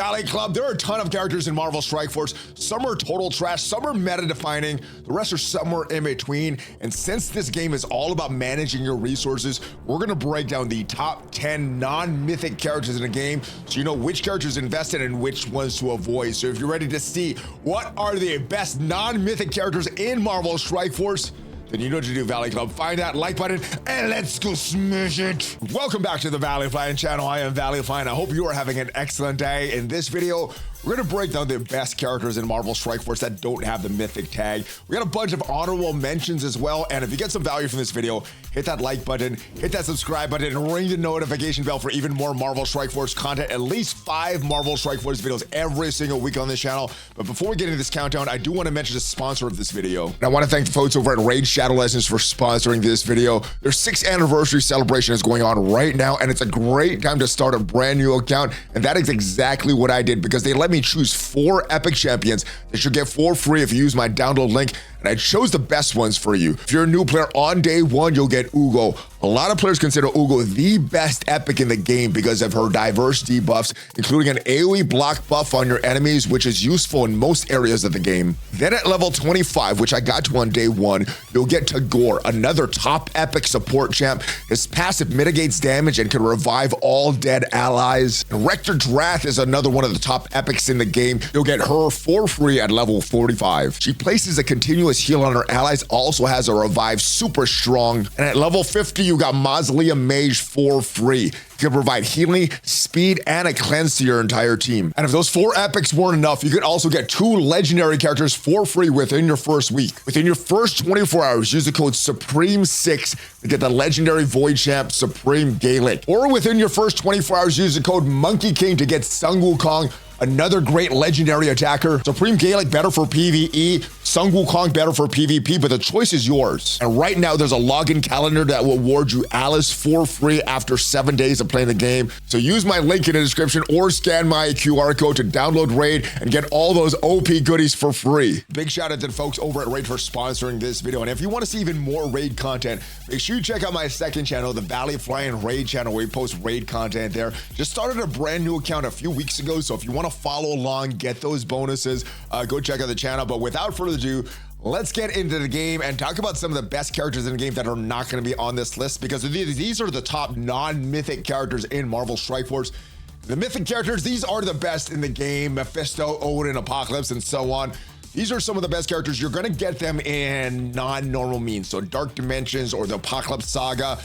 Valley Club, there are a ton of characters in Marvel Strike Force. Some are total trash, some are meta defining, the rest are somewhere in between. And since this game is all about managing your resources, we're gonna break down the top 10 non-mythic characters in the game so you know which characters invested and which ones to avoid. So if you're ready to see what are the best non-mythic characters in Marvel Strike Force, then you know what to do, Valley Club. Find that like button and let's go smash it. Welcome back to the ValleyFlyin channel. I am ValleyFlyin. I hope you are having an excellent day. In this video, we're gonna break down the best characters in Marvel Strike Force that don't have the mythic tag. We got a bunch of honorable mentions as well. And if you get some value from this video, hit that like button, hit that subscribe button, and ring the notification bell for even more Marvel Strike Force content. At least 5 Marvel Strike Force videos every single week on this channel. But before we get into this countdown, I do want to mention the sponsor of this video. And I want to thank the folks over at Raid Shadow Legends for sponsoring this video. Their 6th anniversary celebration is going on right now, and it's a great time to start a brand new account. And that is exactly what I did, because they let me choose 4 epic champions that you get for free if you use my download link, and I chose the best ones for you. If you're a new player, on day 1 you'll get Uugo. A lot of players consider Uugo the best epic in the game because of her diverse debuffs, including an AoE block buff on your enemies, which is useful in most areas of the game. Then at level 25, which I got to on day 1, you'll get Tagoar, another top epic support champ. His passive mitigates damage and can revive all dead allies. And Rector Drath is another one of the top epics in the game. You'll get her for free at level 45. She places a continuous heal on her allies, also has a revive super strong. And at level 50, you got Mausoleum Mage for free. You can provide healing, speed, and a cleanse to your entire team. And if those 4 epics weren't enough, you could also get 2 legendary characters for free within your first week. Within your first 24 hours, use the code SUPREME6 to get the legendary Void Champ Supreme Gaelic. Or within your first 24 hours, use the code Monkey King to get Sun Wukong, another great legendary attacker. Supreme Gaelic better for PvE, Sun Wukong better for PvP, but the choice is yours. And right now there's a login calendar that will award you Alice for free after 7 days of playing the game. So use my link in the description or scan my QR code to download Raid and get all those OP goodies for free. Big shout out to the folks over at Raid for sponsoring this video. And if you want to see even more Raid content, make sure you check out my second channel, the ValleyFlyin Raid channel, where we post Raid content there. Just started a brand new account a few weeks ago, so if you want to follow along, get those bonuses, go check out the channel. But without further ado, let's get into the game and talk about some of the best characters in the game that are not going to be on this list, because these are the top non-mythic characters in Marvel Strike Force. The mythic characters, these are the best in the game: Mephisto, Odin, Apocalypse, and so on. These are some of the best characters. You're going to get them in non-normal means, so Dark Dimensions or the Apocalypse Saga.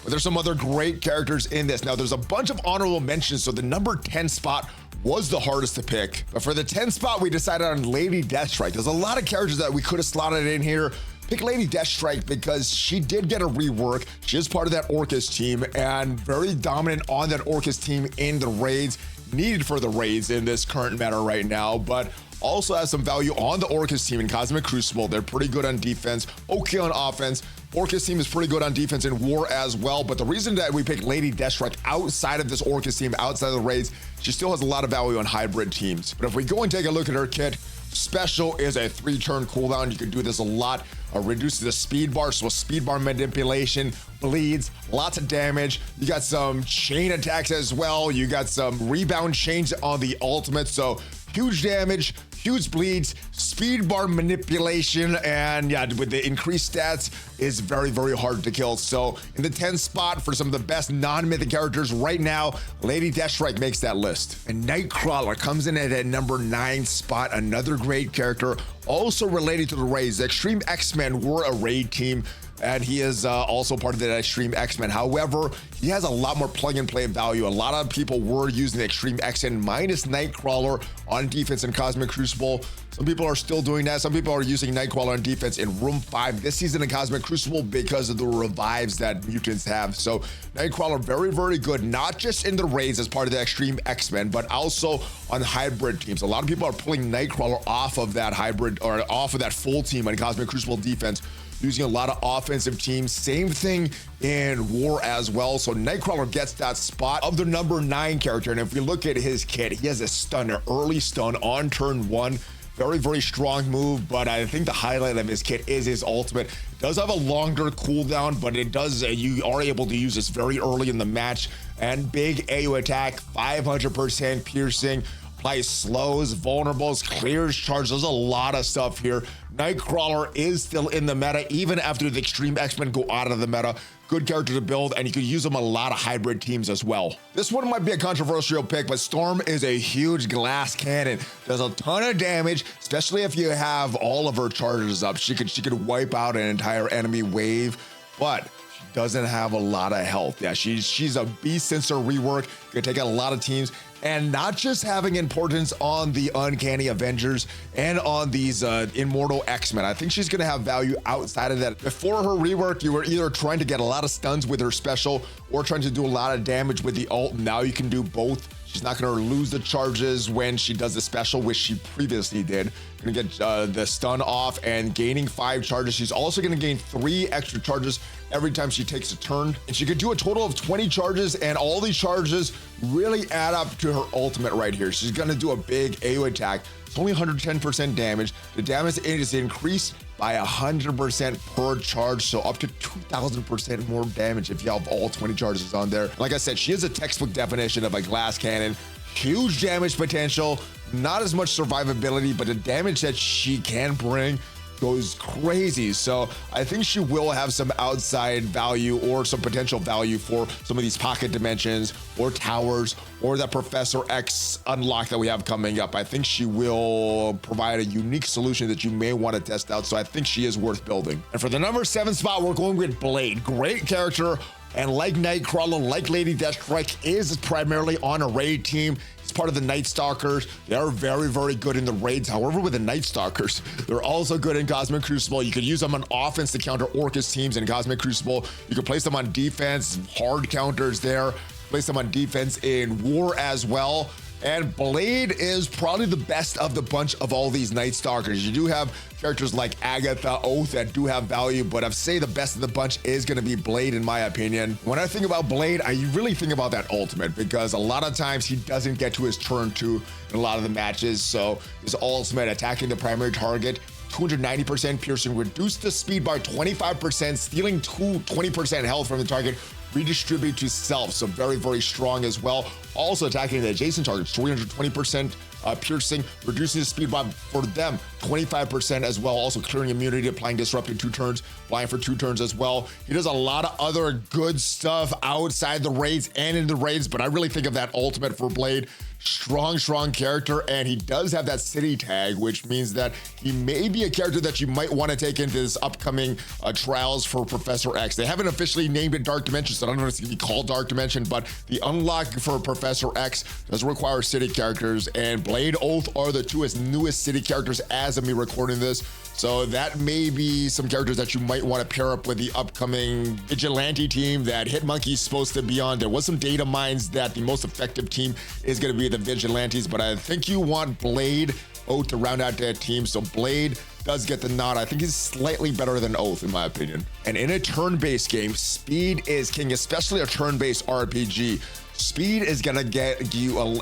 But there's some other great characters in this. Now, there's a bunch of honorable mentions, so the number 10 spot was the hardest to pick. But for the 10 spot, we decided on Lady Deathstrike. There's a lot of characters that we could have slotted in here. Pick Lady Deathstrike because she did get a rework. She is part of that Orcus team and very dominant on that Orcus team in the raids, needed for the raids in this current meta right now, but also has some value on the Orcus team in Cosmic Crucible. They're pretty good on defense, okay on offense. Orcus team is pretty good on defense in War as well, but the reason that we picked Lady Deathstrike outside of this Orcus team, outside of the raids, she still has a lot of value on hybrid teams. But if we go and take a look at her kit, Special is a 3-turn cooldown. You can do this a lot. Reduces the speed bar, so speed bar manipulation, bleeds, lots of damage. You got some chain attacks as well. You got some rebound chains on the ultimate, so huge damage, huge bleeds, speed bar manipulation, and yeah, with the increased stats is very, very hard to kill. So in the 10th spot for some of the best non-mythic characters right now, Lady Deathstrike makes that list. And Nightcrawler comes in at number 9 spot, another great character, also related to the raids. The Extreme X-Men were a raid team, and he is also part of the Extreme X-Men. However, he has a lot more plug-and-play value. A lot of people were using the Extreme X-Men minus Nightcrawler on defense in Cosmic Crucible. Some people are still doing that. Some people are using Nightcrawler on defense in Room 5 this season in Cosmic Crucible because of the revives that mutants have. So Nightcrawler, very, very good, not just in the raids as part of the Extreme X-Men, but also on hybrid teams. A lot of people are pulling Nightcrawler off of that hybrid or off of that full team on Cosmic Crucible defense, using a lot of offensive teams. Same thing in War as well. So Nightcrawler gets that spot of the number 9 character. And if we look at his kit, he has a stun, an early stun on turn 1. Very, very strong move, but I think the highlight of his kit is his ultimate. It does have a longer cooldown, but it does, you are able to use this very early in the match. And big AU attack, 500% piercing, applies slows, vulnerables, clears charge. There's a lot of stuff here. Nightcrawler is still in the meta, even after the Extreme X-Men go out of the meta. Good character to build, and you could use them a lot of hybrid teams as well. This one might be a controversial pick, but Storm is a huge glass cannon. Does a ton of damage, especially if you have all of her charges up. She could wipe out an entire enemy wave, but she doesn't have a lot of health. Yeah, she's a beast since her rework. Could take out a lot of teams. And not just having importance on the Uncanny Avengers and on these Immortal X-Men. I think she's going to have value outside of that. Before her rework, you were either trying to get a lot of stuns with her special or trying to do a lot of damage with the ult. Now you can do both. She's not going to lose the charges when she does the special, which she previously did. Going to get the stun off and gaining 5 charges. She's also going to gain 3 extra charges every time she takes a turn. And she could do a total of 20 charges, and all these charges really add up to her ultimate right here. She's going to do a big AoE attack. It's only 110% damage. The damage is increased by 100% per charge, so up to 2,000% more damage if you have all 20 charges on there. Like I said, she is a textbook definition of a glass cannon. Huge damage potential, not as much survivability, but the damage that she can bring goes crazy. So I think she will have some outside value or some potential value for some of these pocket dimensions or towers or that Professor X unlock that we have coming up. I think she will provide a unique solution that you may want to test out. So I think she is worth building. And for the number 7 spot, we're going with Blade. Great character. And like Nightcrawler, like Lady Deathstrike, is primarily on a raid team. He's part of the Night Stalkers. They are very, very good in the raids. However, with the Night Stalkers, they're also good in Cosmic Crucible. You could use them on offense to counter Orcus teams in Cosmic Crucible. You could place them on defense, hard counters there. Place them on defense in War as well. And Blade is probably the best of the bunch of all these Night Stalkers. You do have characters like Agatha, Oath that do have value, but I'd say the best of the bunch is going to be Blade in my opinion. When I think about Blade, I really think about that ultimate, because a lot of times he doesn't get to his turn 2 in a lot of the matches. So his ultimate, attacking the primary target, 290% piercing, reduce the speed by 25%, stealing 20% health from the target, redistribute to self. So very, very strong as well. Also attacking the adjacent targets, 320% piercing, reducing the speed by for them 25% as well. Also clearing immunity, applying disrupt in 2 turns, flying for 2 turns as well. He does a lot of other good stuff outside the raids and in the raids, but I really think of that ultimate for Blade. Strong character, and he does have that city tag, which means that he may be a character that you might want to take into this upcoming trials for Professor X. They haven't officially named it Dark Dimension, so I don't know if it's going to be called Dark Dimension, but the unlock for Professor X does require city characters, and Blade, Oath are the 2 newest city characters as of me recording this. So that may be some characters that you might want to pair up with the upcoming Vigilante team that Hitmonkey's supposed to be on. There was some data mines that the most effective team is going to be the Vigilantes, but I think you want Blade, Oath to round out that team. So Blade does get the nod. I think he's slightly better than Oath in my opinion. And in a turn-based game, speed is king, especially a turn-based RPG. Speed is gonna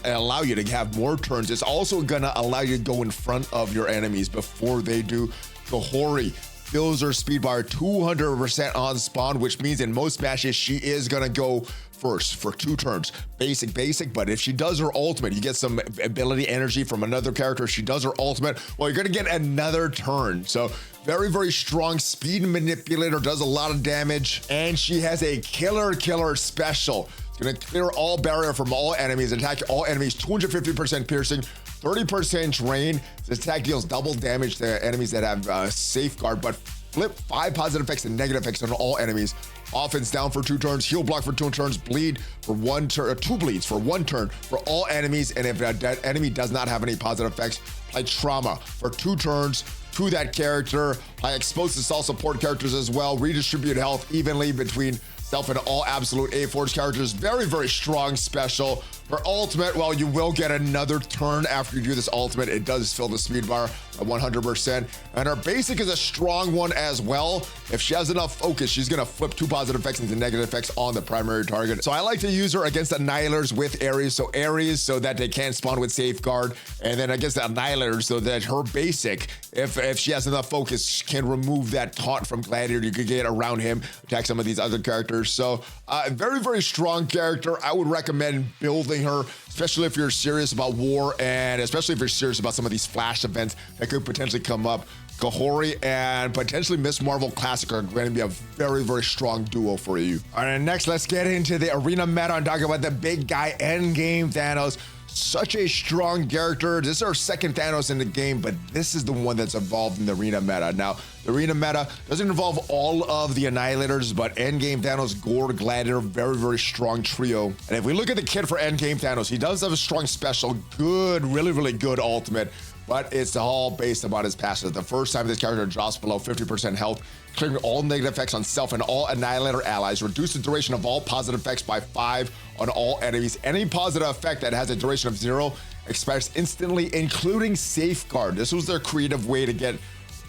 allow you to have more turns. It's also gonna allow you to go in front of your enemies before they do. Kahori fills her speed bar 200% on spawn, which means in most matches she is gonna go first for 2 turns. Basic, but if she does her ultimate, you get some ability energy from another character. If she does her ultimate, well, you're gonna get another turn. So very, very strong speed manipulator, does a lot of damage, and she has a killer special. Gonna clear all barrier from all enemies, attack all enemies, 250% piercing, 30% drain. This attack deals double damage to enemies that have safeguard, but flip 5 positive effects and negative effects on all enemies. Offense down for 2 turns, heal block for 2 turns, bleed for 1 turn, 2 bleeds for 1 turn for all enemies. And if that enemy does not have any positive effects, apply trauma for 2 turns to that character. Apply explosive assault support characters as well. Redistribute health evenly between self and all absolute A-Force characters. Very, very strong special. Her ultimate, well, you will get another turn after you do this ultimate. It does fill the speed bar at 100%. And her basic is a strong one as well. If she has enough focus, she's gonna flip 2 positive effects into negative effects on the primary target. So I like to use her against Annihilators with Ares. So Ares, so that they can't spawn with safeguard. And then against the Annihilators, so that her basic, if she has enough focus, she can remove that taunt from Gladiator. You could get around him, attack some of these other characters. So very, very strong character. I would recommend building her, especially if you're serious about war, and especially if you're serious about some of these flash events that could potentially come up. Kahori and potentially Miss Marvel Classic are going to be a very, very strong duo for you. All right, next, let's get into the arena meta and talk about the big guy, Endgame Thanos. Such a strong character. This is our second Thanos in the game, but this is the one that's evolved in the arena meta. Now, the arena meta doesn't involve all of the Annihilators, but Endgame Thanos, Gore, Gladiator, very, very strong trio. And if we look at the kit for Endgame Thanos, he does have a strong special, good, really, really good ultimate, but it's all based about his passive. The first time this character drops below 50% health, clearing all negative effects on self and all Annihilator allies, reduce the duration of all positive effects by 5 on all enemies. Any positive effect that has a duration of 0 expires instantly, including Safeguard. This was their creative way to get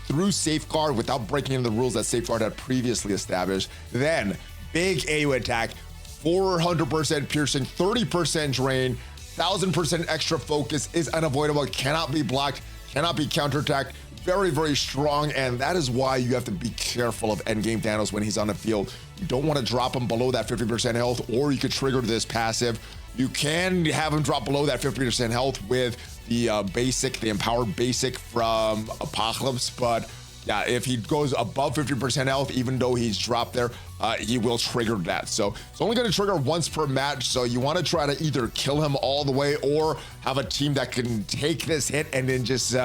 through Safeguard without breaking the rules that Safeguard had previously established. Then, big AU attack, 400% piercing, 30% drain, 1000% extra focus, is unavoidable, cannot be blocked, cannot be counterattacked. Very, very strong, and that is why you have to be careful of Endgame Thanos when he's on the field. You don't want to drop him below that 50% health, or you could trigger this passive. You can have him drop below that 50% health with the basic, the empowered basic from Apocalypse, but yeah, if he goes above 50% health, even though he's dropped there, he will trigger that. So it's only going to trigger once per match. So you want to try to either kill him all the way or have a team that can take this hit and then just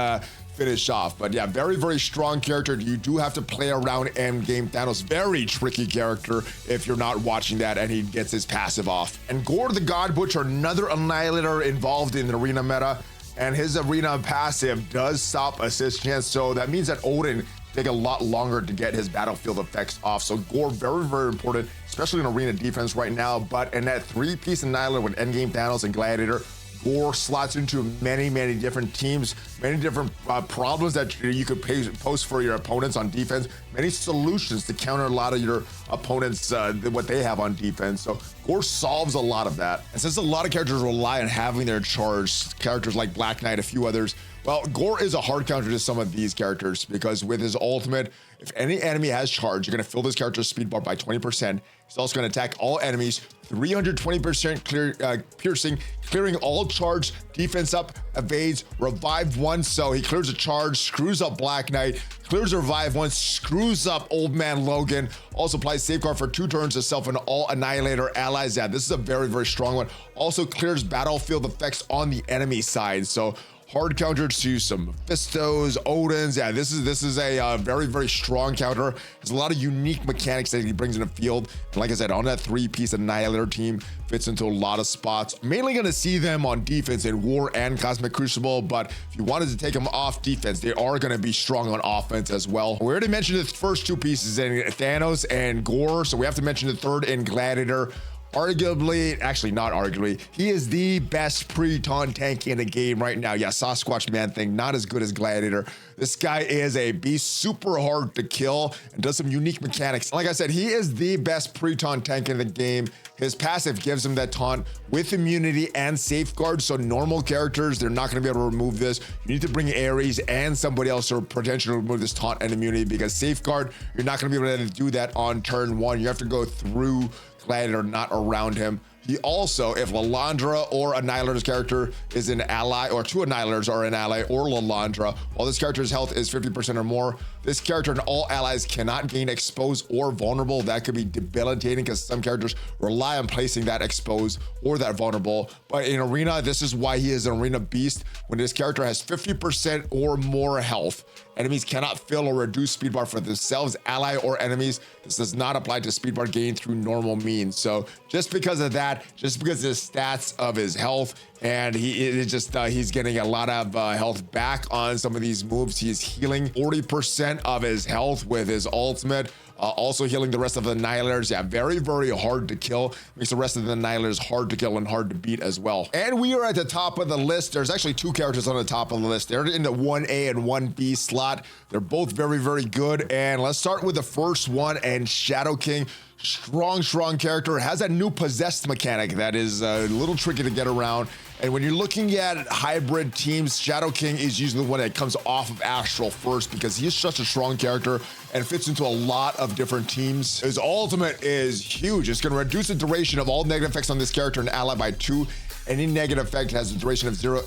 finish off. But yeah, very, very strong character. You do have to play around Endgame Thanos. Very tricky character if you're not watching that and he gets his passive off. And Gore the God Butcher, another Annihilator involved in the arena meta, and his arena passive does stop assist chance, so that means that Odin take a lot longer to get his battlefield effects off. So Gore, very, very important, especially in arena defense right now. But in that three-piece Annihilator with Endgame Thanos and Gladiator, Gore slots into many, many different teams, many different problems that you could post for your opponents on defense, many solutions to counter a lot of your opponents, what they have on defense. So Gore solves a lot of that. And since a lot of characters rely on having their charge, characters like Black Knight, a few others, well, Gore is a hard counter to some of these characters because with his ultimate, if any enemy has charge, you're going to fill this character's speed bar by 20%. He's also going to attack all enemies, 320% piercing, clearing all charge, defense up, evades, revive once, so he clears a charge, screws up Black Knight, clears a revive once, screws up Old Man Logan, also applies Safeguard for 2 turns to self and all Annihilator allies. Yeah, this is a very, very strong one. Also clears battlefield effects on the enemy side, so hard counter to some Mephistos, Odins. Yeah, this is a very, very strong counter. There's a lot of unique mechanics that he brings in the field. And like I said, on that 3-piece Annihilator team, fits into a lot of spots. Mainly going to see them on defense in War and Cosmic Crucible, but if you wanted to take them off defense, they are going to be strong on offense as well. We already mentioned the first 2 pieces in Thanos and Gore, so we have to mention the third in Gladiator. Arguably, actually not arguably, he is the best pre-taunt tank in the game right now. Yeah, Sasquatch Man-Thing, not as good as Gladiator. This guy is a beast, super hard to kill, and does some unique mechanics. Like I said, he is the best pre-taunt tank in the game. His passive gives him that taunt with immunity and safeguard, so normal characters, they're not going to be able to remove this. You need to bring Ares and somebody else to potentially remove this taunt and immunity, because safeguard, you're not going to be able to do that on turn 1. You have to go through Gladiator, not around him. He also, if Lilandra or Annihilator's character is an ally, or 2 Annihilators are an ally, or Lilandra, while this character's health is 50% or more, this character and all allies cannot gain exposed or vulnerable. That could be debilitating because some characters rely on placing that exposed or that vulnerable. But in arena, this is why he is an arena beast. When this character has 50% or more health, enemies cannot fill or reduce speed bar for themselves, ally, or enemies. This does not apply to speed bar gain through normal means. So just because of that, just because of the stats of his health, and he's getting a lot of health back on some of these moves. He's healing 40% of his health with his ultimate. Also healing the rest of the Annihilators. Yeah, very, very hard to kill. Makes the rest of the Annihilators hard to kill and hard to beat as well. And we are at the top of the list. There's actually 2 characters on the top of the list. They're in the 1A and 1B slot. They're both very, very good. And let's start with the first one, and Shadow King. Strong character. Has a new possessed mechanic that is a little tricky to get around. And when you're looking at hybrid teams, Shadow King is usually the one that comes off of Astral first, because he is such a strong character and fits into a lot of different teams. His ultimate is huge. It's going to reduce the duration of all negative effects on this character and ally by 2, Any negative effect has a duration of 0,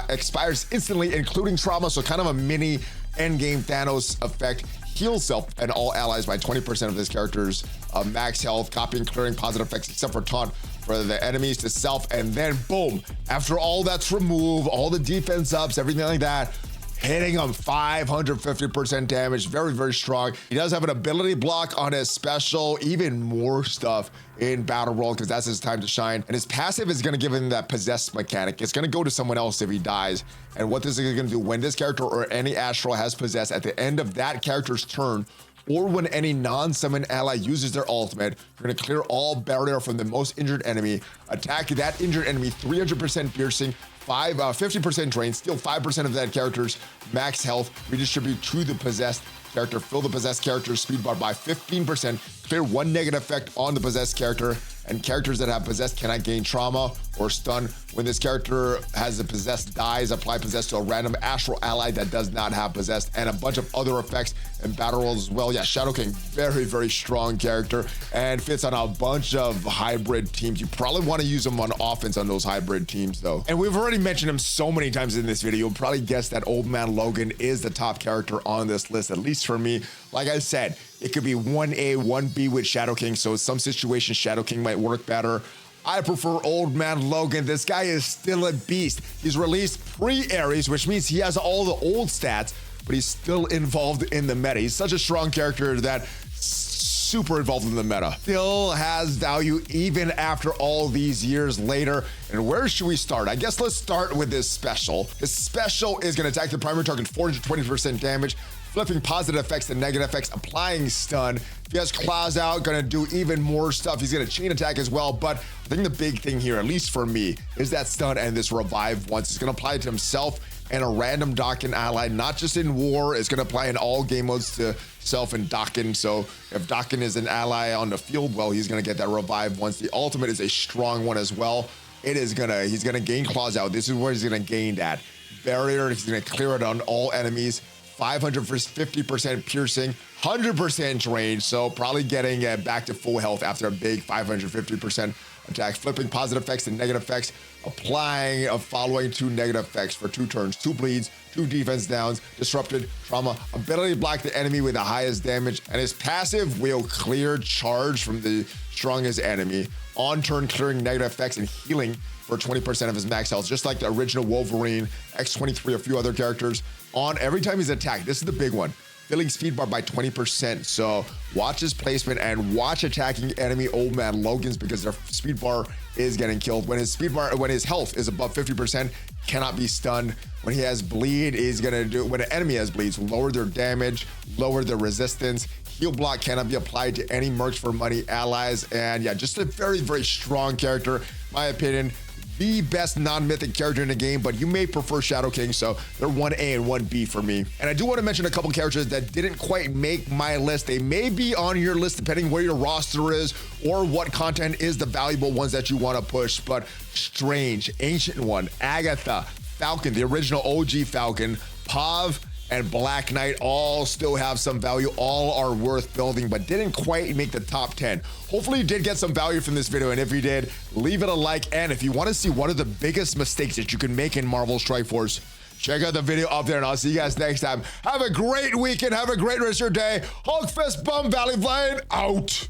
expires instantly, including trauma, so kind of a mini endgame Thanos effect. Heal self and all allies by 20% of this character's max health, copying, clearing positive effects except for taunt for the enemies to self, and then boom, after all that's removed, all the defense ups, everything like that, hitting him 550% damage. Very, very strong. He does have an ability block on his special, even more stuff in Battle Royale because that's his time to shine. And his passive is going to give him that possessed mechanic. It's going to go to someone else if he dies. And what this is going to do, when this character or any astral has possessed at the end of that character's turn, or when any non-summon ally uses their ultimate, you're gonna clear all barrier from the most injured enemy, attack that injured enemy, 300% piercing, 50% drain, steal 5% of that character's max health, redistribute to the possessed character, fill the possessed character's speed bar by 15%, clear 1 negative effect on the possessed character, and characters that have possessed cannot gain trauma or stun. When this character has a possessed dies, apply possessed to a random astral ally that does not have possessed, and a bunch of other effects and battle rolls as well. Yeah, Shadow King, very, very strong character and fits on a bunch of hybrid teams. You probably want to use him on offense on those hybrid teams though. And we've already mentioned him so many times in this video, you'll probably guess that Old Man Logan is the top character on this list, at least for me. Like I said, it could be 1A, 1B with Shadow King, so in some situations Shadow King might work better. I prefer Old Man Logan. This guy is still a beast. He's released pre-Ares, which means he has all the old stats, but he's still involved in the meta. He's such a strong character that super involved in the meta. Still has value even after all these years later. And where should we start? I guess let's start with his special. His special is going to attack the primary target 420% damage, flipping positive effects to negative effects, applying stun. If he has claws out, gonna do even more stuff. He's gonna chain attack as well, but I think the big thing here, at least for me, is that stun and this revive once. He's gonna apply it to himself and a random Dakin ally, not just in war. It's gonna apply in all game modes to self and Dakin. So if Dakin is an ally on the field, well, he's gonna get that revive once. The ultimate is a strong one as well. He's gonna gain claws out. This is where he's gonna gain that barrier. He's gonna clear it on all enemies. 550% piercing, 100% drain, so probably getting back to full health after a big 550% attack, flipping positive effects to negative effects, applying following 2 negative effects for 2 turns, 2 bleeds, 2 defense downs, disrupted, trauma, ability to block the enemy with the highest damage, and his passive will clear charge from the strongest enemy, on turn clearing negative effects and healing for 20% of his max health, just like the original Wolverine, X-23, a few other characters. On every time he's attacked, this is the big one, filling speed bar by 20%. So watch his placement and watch attacking enemy Old Man Logans because their speed bar is getting killed. When his health is above 50%, cannot be stunned. When he has bleed, when an enemy has bleeds, lower their damage, lower their resistance. Heal block cannot be applied to any mercs for money allies. And yeah, just a very, very strong character, in my opinion. The best non-mythic character in the game, but you may prefer Shadow King, so they're 1A and 1B for me. And I do want to mention a couple characters that didn't quite make my list. They may be on your list depending where your roster is or what content is the valuable ones that you want to push, but Strange, Ancient One, Agatha, Falcon, the original OG Falcon, Pav, and Black Knight all still have some value, all are worth building, but didn't quite make the top 10. Hopefully you did get some value from this video, and if you did, leave it a like, and if you want to see one of the biggest mistakes that you can make in Marvel Strike Force, check out the video up there, and I'll see you guys next time. Have a great weekend, have a great rest of your day. Hulk Fist Bum ValleyFlyin out.